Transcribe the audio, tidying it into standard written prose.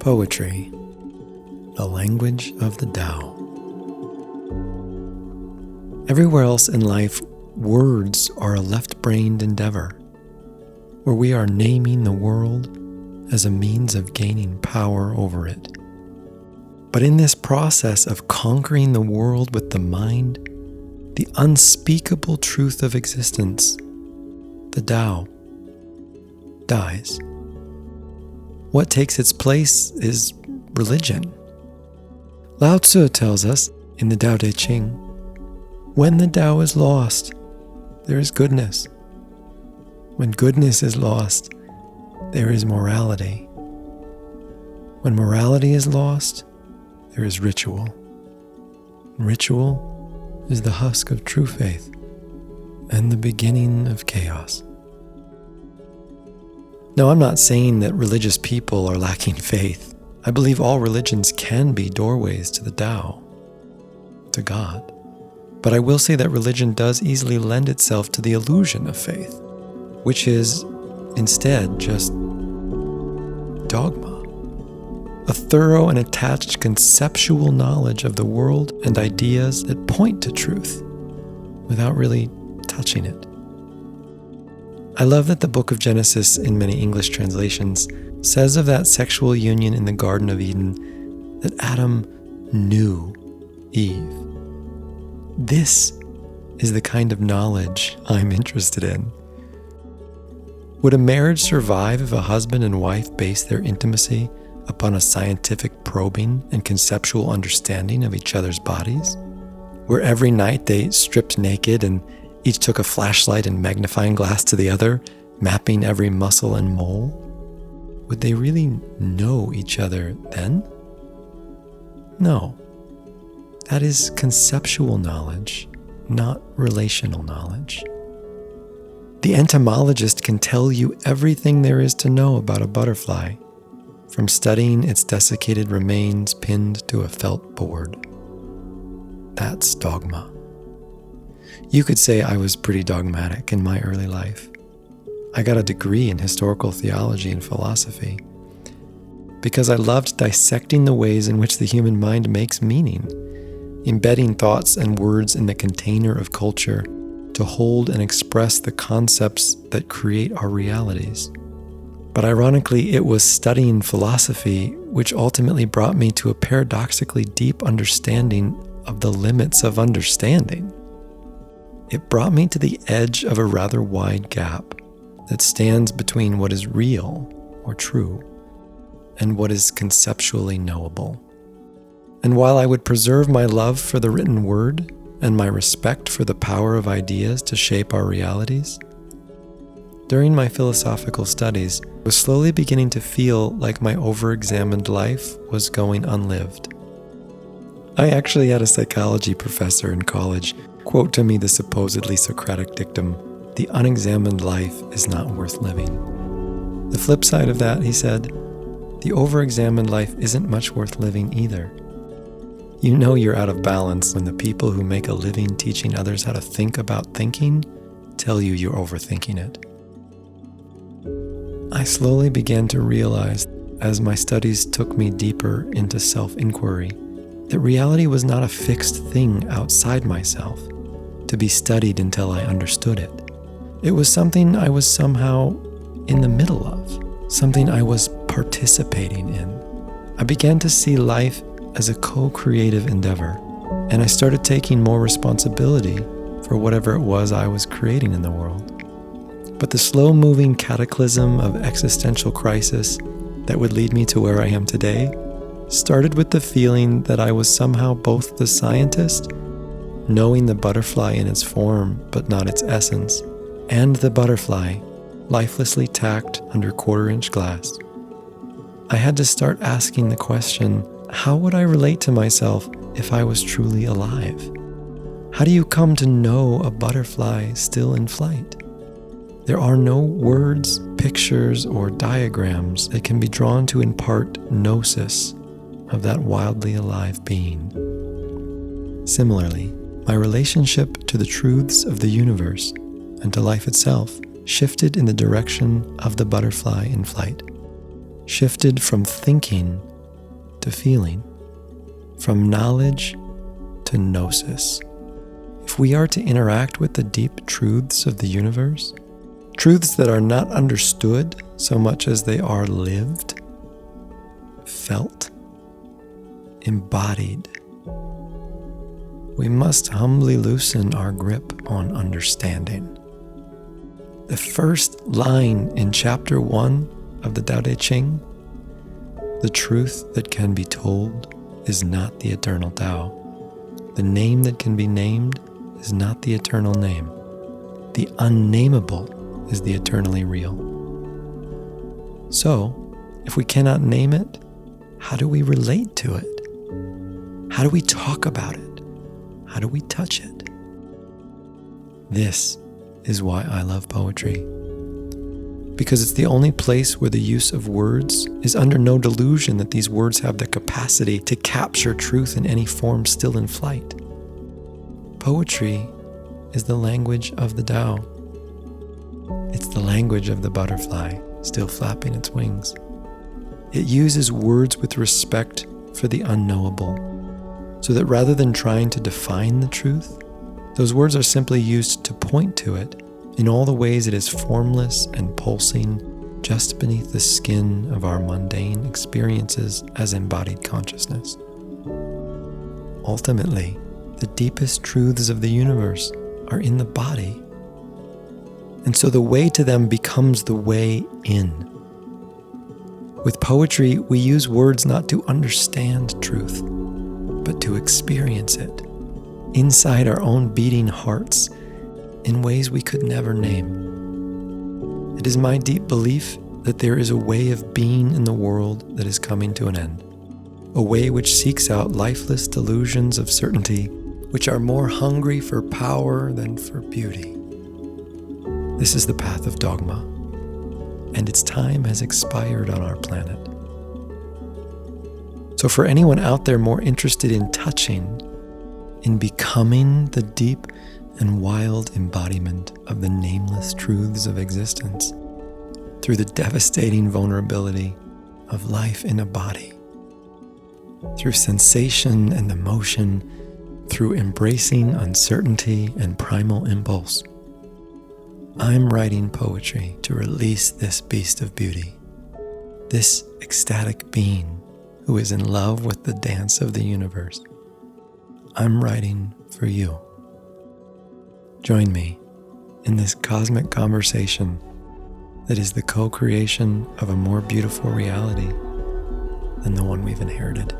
Poetry, the language of the Tao. Everywhere else in life, words are a left-brained endeavor, where we are naming the world as a means of gaining power over it. But in this process of conquering the world with the mind, the unspeakable truth of existence, the Tao, dies. What takes its place is religion. Lao Tzu tells us in the Tao Te Ching, when the Tao is lost, there is goodness. When goodness is lost, there is morality. When morality is lost, there is ritual. Ritual is the husk of true faith and the beginning of chaos. Now, I'm not saying that religious people are lacking faith. I believe all religions can be doorways to the Tao, to God. But I will say that religion does easily lend itself to the illusion of faith, which is instead just dogma, a thorough and attached conceptual knowledge of the world and ideas that point to truth without really touching it. I love that the book of Genesis, in many English translations, says of that sexual union in the Garden of Eden that Adam knew Eve. This is the kind of knowledge I'm interested in. Would a marriage survive if a husband and wife based their intimacy upon a scientific probing and conceptual understanding of each other's bodies, where every night they stripped naked and each took a flashlight and magnifying glass to the other, mapping every muscle and mole? Would they really know each other then? No. That is conceptual knowledge, not relational knowledge. The entomologist can tell you everything there is to know about a butterfly, from studying its desiccated remains pinned to a felt board. That's dogma. You could say I was pretty dogmatic in my early life. I got a degree in historical theology and philosophy because I loved dissecting the ways in which the human mind makes meaning, embedding thoughts and words in the container of culture to hold and express the concepts that create our realities. But ironically, it was studying philosophy which ultimately brought me to a paradoxically deep understanding of the limits of understanding. It brought me to the edge of a rather wide gap that stands between what is real or true and what is conceptually knowable. And while I would preserve my love for the written word and my respect for the power of ideas to shape our realities, during my philosophical studies, I was slowly beginning to feel like my over-examined life was going unlived. I actually had a psychology professor in college quote to me the supposedly Socratic dictum, "The unexamined life is not worth living." The flip side of that, he said, the over-examined life isn't much worth living either. You know you're out of balance when the people who make a living teaching others how to think about thinking tell you you're overthinking it. I slowly began to realize, as my studies took me deeper into self-inquiry, that reality was not a fixed thing outside myself, to be studied until I understood it. It was something I was somehow in the middle of, something I was participating in. I began to see life as a co-creative endeavor, and I started taking more responsibility for whatever it was I was creating in the world. But the slow-moving cataclysm of existential crisis that would lead me to where I am today started with the feeling that I was somehow both the scientist, knowing the butterfly in its form but not its essence, and the butterfly, lifelessly tacked under quarter-inch glass. I had to start asking the question, how would I relate to myself if I was truly alive? How do you come to know a butterfly still in flight? There are no words, pictures, or diagrams that can be drawn to impart gnosis of that wildly alive being. Similarly, my relationship to the truths of the universe and to life itself shifted in the direction of the butterfly in flight, shifted from thinking to feeling, from knowledge to gnosis. If we are to interact with the deep truths of the universe, truths that are not understood so much as they are lived, felt, embodied, we must humbly loosen our grip on understanding. The first line in chapter 1 of the Tao Te Ching, the truth that can be told is not the eternal Tao. The name that can be named is not the eternal name. The unnamable is the eternally real. So, if we cannot name it, how do we relate to it? How do we talk about it? How do we touch it? This is why I love poetry. Because it's the only place where the use of words is under no delusion that these words have the capacity to capture truth in any form still in flight. Poetry is the language of the Tao. It's the language of the butterfly still flapping its wings. It uses words with respect for the unknowable, so that rather than trying to define the truth, those words are simply used to point to it in all the ways it is formless and pulsing just beneath the skin of our mundane experiences as embodied consciousness. Ultimately, the deepest truths of the universe are in the body, and so the way to them becomes the way in. With poetry, we use words not to understand truth, but to experience it inside our own beating hearts in ways we could never name. It is my deep belief that there is a way of being in the world that is coming to an end, a way which seeks out lifeless delusions of certainty, which are more hungry for power than for beauty. This is the path of dogma, and its time has expired on our planet. So for anyone out there more interested in touching, in becoming the deep and wild embodiment of the nameless truths of existence through the devastating vulnerability of life in a body, through sensation and emotion, through embracing uncertainty and primal impulse, I'm writing poetry to release this beast of beauty, this ecstatic being who is in love with the dance of the universe. I'm writing for you. Join me in this cosmic conversation that is the co-creation of a more beautiful reality than the one we've inherited.